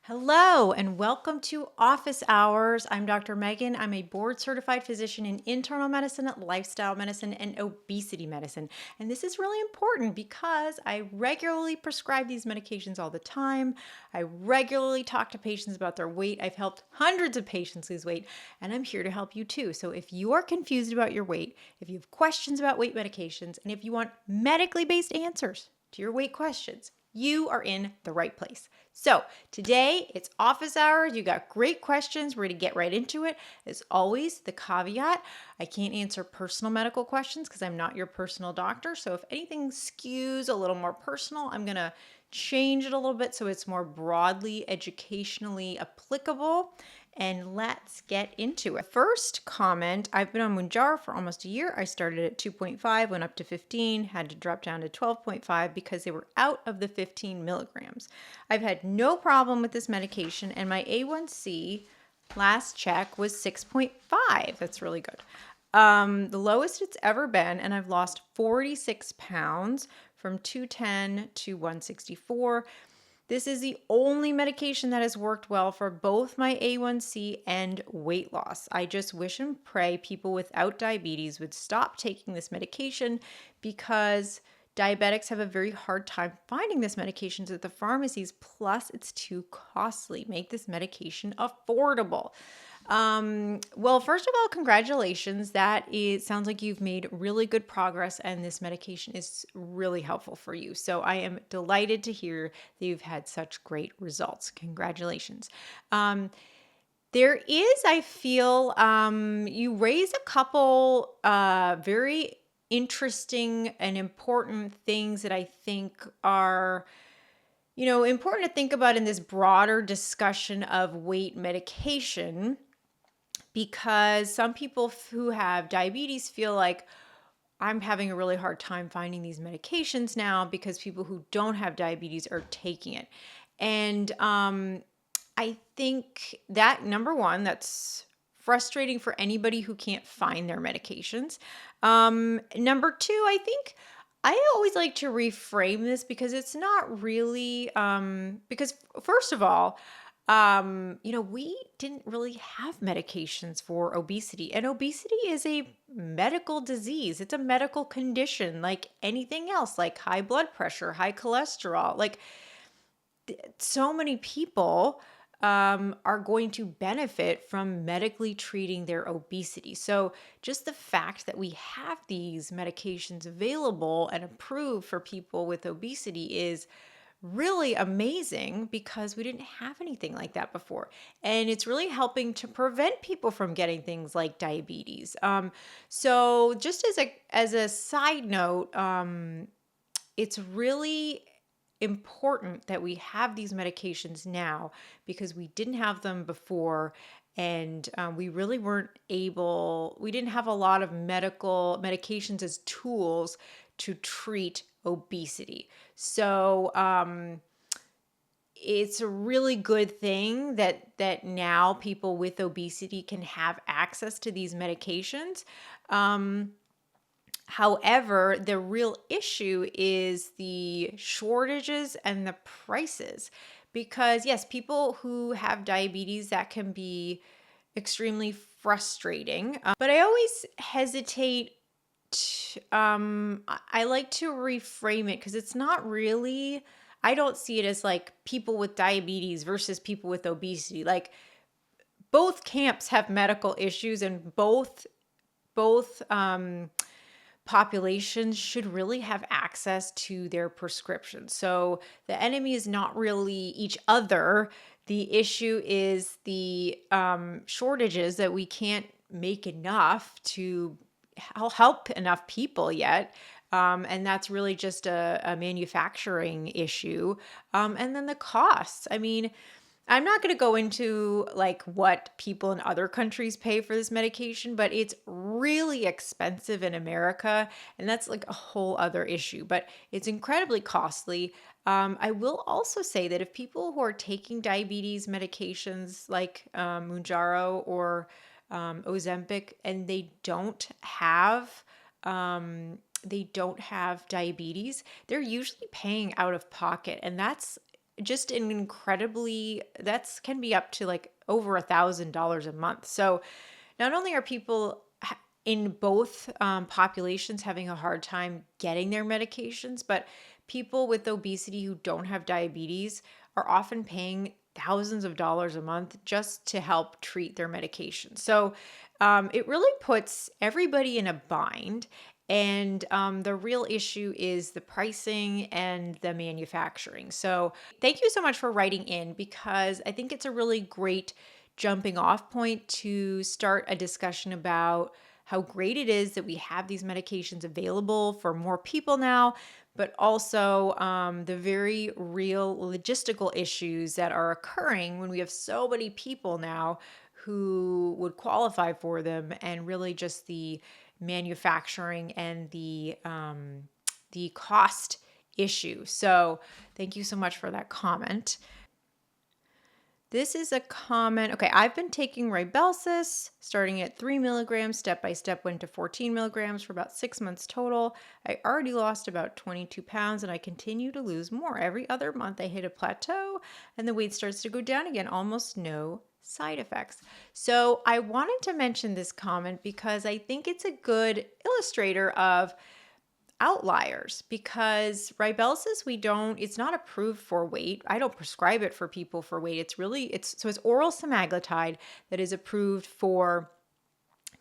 Hello and welcome to Office Hours. I'm Dr. Meghan. I'm a board certified physician in internal medicine, lifestyle medicine, and obesity medicine. And this is really important because I regularly prescribe these medications all the time. I regularly talk to patients about their weight. I've helped hundreds of patients lose weight, and I'm here to help you too. So if you are confused about your weight, if you have questions about weight medications, and if you want medically based answers to your weight questions, you are in the right place. So today it's office hours. You got great questions. We're going to get right into it. As always, the caveat, I can't answer personal medical questions because I'm not your personal doctor. So if anything skews a little more personal, I'm going to change it a little bit so it's more broadly educationally applicable. And let's get into it. First comment, I've been on Mounjaro for almost a year. I started at 2.5, went up to 15, had to drop down to 12.5 because they were out of the 15 milligrams. I've had no problem with this medication, and my A1C last check was 6.5. That's really good. The lowest it's ever been, and I've lost 46 pounds from 210 to 164. This is the only medication that has worked well for both my A1C and weight loss. I just wish and pray people without diabetes would stop taking this medication because diabetics have a very hard time finding this medication at the pharmacies. Plus, it's too costly. Make this medication affordable. Well, first of all, congratulations. It sounds like you've made really good progress and this medication is really helpful for you. So I am delighted to hear that you've had such great results. Congratulations. There is, I feel, you raise a couple very interesting and important things that I think are important to think about in this broader discussion of weight medication, because some people who have diabetes feel like I'm having a really hard time finding these medications now because people who don't have diabetes are taking it. And I think that, number one, that's frustrating for anybody who can't find their medications. Number two, I think I always like to reframe this because it's not really, because first of all, we didn't really have medications for obesity, and obesity is a medical disease. It's a medical condition like anything else, like high blood pressure, high cholesterol. Like so many people are going to benefit from medically treating their obesity. So just the fact that we have these medications available and approved for people with obesity is really amazing because we didn't have anything like that before. And it's really helping to prevent people from getting things like diabetes. So just as a side note, it's really important that we have these medications now because we didn't have them before, and we really we didn't have a lot of medications as tools to treat obesity. So it's a really good thing that now people with obesity can have access to these medications. However, the real issue is the shortages and the prices. Because yes, people who have diabetes, that can be extremely frustrating. But I always hesitate I like to reframe it because it's not really, I don't see it as like people with diabetes versus people with obesity. Like both camps have medical issues, and both populations should really have access to their prescriptions. So the enemy is not really each other. The issue is the shortages, that we can't make enough to help enough people yet. And that's really just a manufacturing issue. And then the costs. I mean, I'm not going to go into like what people in other countries pay for this medication, but it's really expensive in America, and that's like a whole other issue, but it's incredibly costly. I will also say that if people who are taking diabetes medications like Mounjaro or Ozempic, and they don't have diabetes, they're usually paying out of pocket, and that's just an incredibly, that's can be up to like over $1,000 a month. So not only are people in both populations having a hard time getting their medications, but people with obesity who don't have diabetes are often paying thousands of dollars a month just to help treat their medication. So it really puts everybody in a bind. And the real issue is the pricing and the manufacturing. So thank you so much for writing in, because I think it's a really great jumping off point to start a discussion about how great it is that we have these medications available for more people now, but also the very real logistical issues that are occurring when we have so many people now who would qualify for them, and really just the manufacturing and the cost issue. So thank you so much for that comment. This is a comment. Okay, I've been taking Rybelsus starting at 3 milligrams, step by step went to 14 milligrams for about 6 months total. I already lost about 22 pounds and I continue to lose more. Every other month I hit a plateau and the weight starts to go down again. Almost no side effects. So I wanted to mention this comment because I think it's a good illustrator of outliers, because Rybelsus, it's not approved for weight. I don't prescribe it for people for weight. It's oral semaglutide that is approved for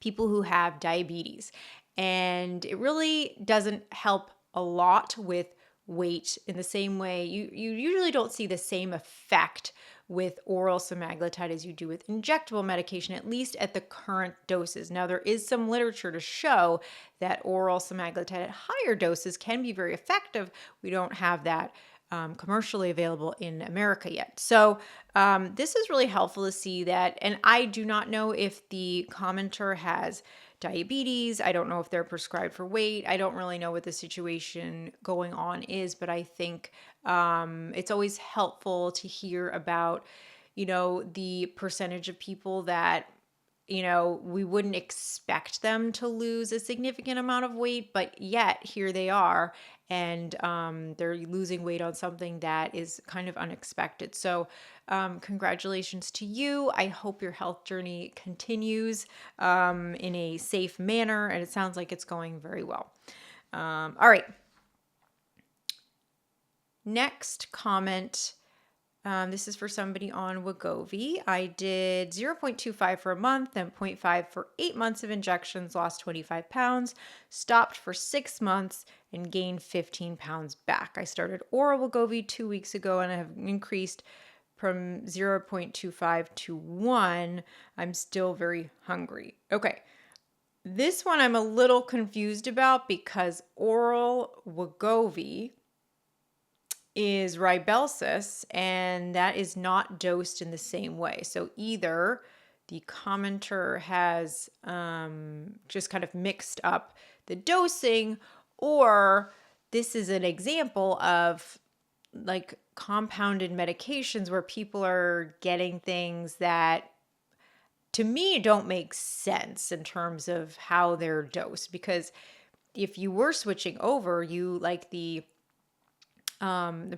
people who have diabetes. And it really doesn't help a lot with weight in the same way. You usually don't see the same effect with oral semaglutide as you do with injectable medication, at least at the current doses. Now, there is some literature to show that oral semaglutide at higher doses can be very effective. We don't have that commercially available in America yet. So this is really helpful to see that. And I do not know if the commenter has diabetes. I don't know if they're prescribed for weight. I don't really know what the situation going on is, but I think it's always helpful to hear about, the percentage of people that we wouldn't expect them to lose a significant amount of weight, but yet here they are, and they're losing weight on something that is kind of unexpected. So congratulations to you. I hope your health journey continues in a safe manner, and it sounds like it's going very well. All right. Next comment. This is for somebody on Wegovy. I did 0.25 for a month, then 0.5 for 8 months of injections, lost 25 pounds, stopped for 6 months, and gained 15 pounds back. I started oral Wegovy 2 weeks ago and I have increased from 0.25 to 1. I'm still very hungry. Okay. This one I'm a little confused about, because oral Wegovy is Rybelsus, and that is not dosed in the same way. So either the commenter has just kind of mixed up the dosing, or this is an example of like compounded medications where people are getting things that to me don't make sense in terms of how they're dosed. Because if you were switching over, you like the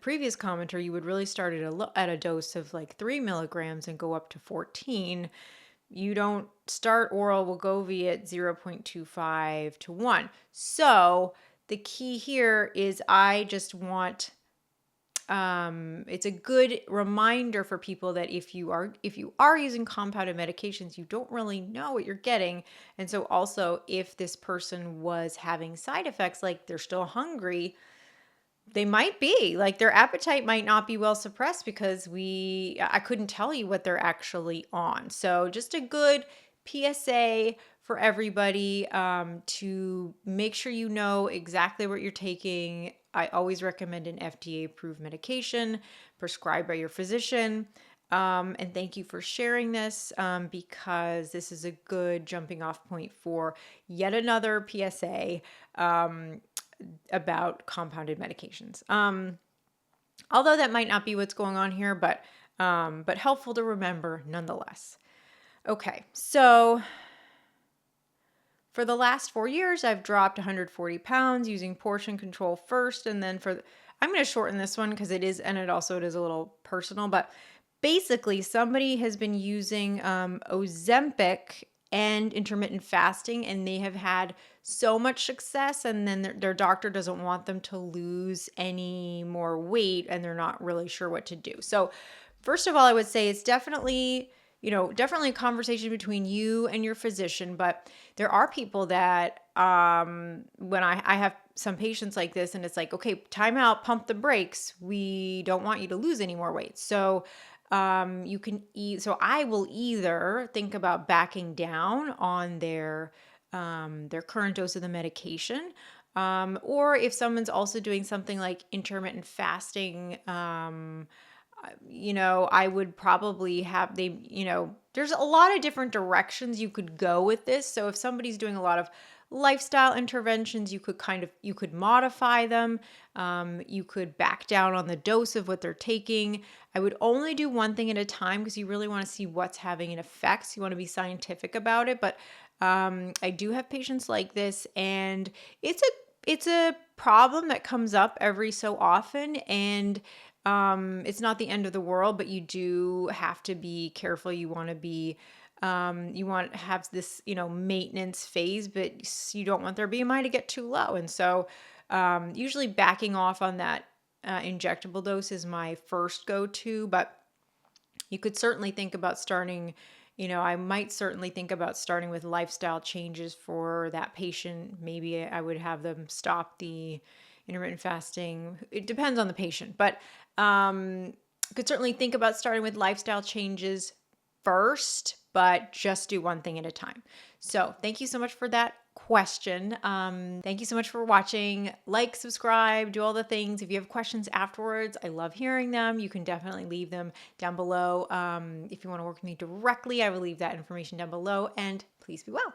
previous commenter, you would really start at a dose of like 3 milligrams and go up to 14. You don't start oral Wegovy at 0.25 to 1. So the key here is I just want, it's a good reminder for people that if you are using compounded medications, you don't really know what you're getting. And so also, if this person was having side effects, like they're still hungry, they might be like their appetite might not be well suppressed because I couldn't tell you what they're actually on. So just a good PSA for everybody to make sure you know exactly what you're taking. I always recommend an FDA approved medication prescribed by your physician. And thank you for sharing this because this is a good jumping off point for yet another PSA about compounded medications. Although that might not be what's going on here, but helpful to remember nonetheless. Okay, so for the last 4 years, I've dropped 140 pounds using portion control first, and then I'm going to shorten this one because it is, and it is a little personal, but basically somebody has been using Ozempic and intermittent fasting, and they have had so much success, and then their doctor doesn't want them to lose any more weight, and they're not really sure what to do. So first of all, I would say it's definitely, definitely a conversation between you and your physician. But there are people that, when I have some patients like this, and it's like, okay, time out, pump the brakes. We don't want you to lose any more weight. So you can eat. So I will either think about backing down on their current dose of the medication. Or if someone's also doing something like intermittent fasting, I would probably have there's a lot of different directions you could go with this. So if somebody's doing a lot of lifestyle interventions, you could modify them. You could back down on the dose of what they're taking. I would only do one thing at a time because you really want to see what's having an effect. So you want to be scientific about it. But I do have patients like this, and it's a problem that comes up every so often, and it's not the end of the world, but you do have to be careful. You want to be, you want to have this, maintenance phase, but you don't want their BMI to get too low. And so, usually backing off on that injectable dose is my first go-to, but you could certainly think about starting, I might certainly think about starting with lifestyle changes for that patient. Maybe I would have them stop the intermittent fasting. It depends on the patient, but could certainly think about starting with lifestyle changes first, but just do one thing at a time. So thank you so much for that question. Thank you so much for watching. Like, subscribe, do all the things. If you have questions afterwards, I love hearing them. You can definitely leave them down below. If you want to work with me directly, I will leave that information down below, and please be well.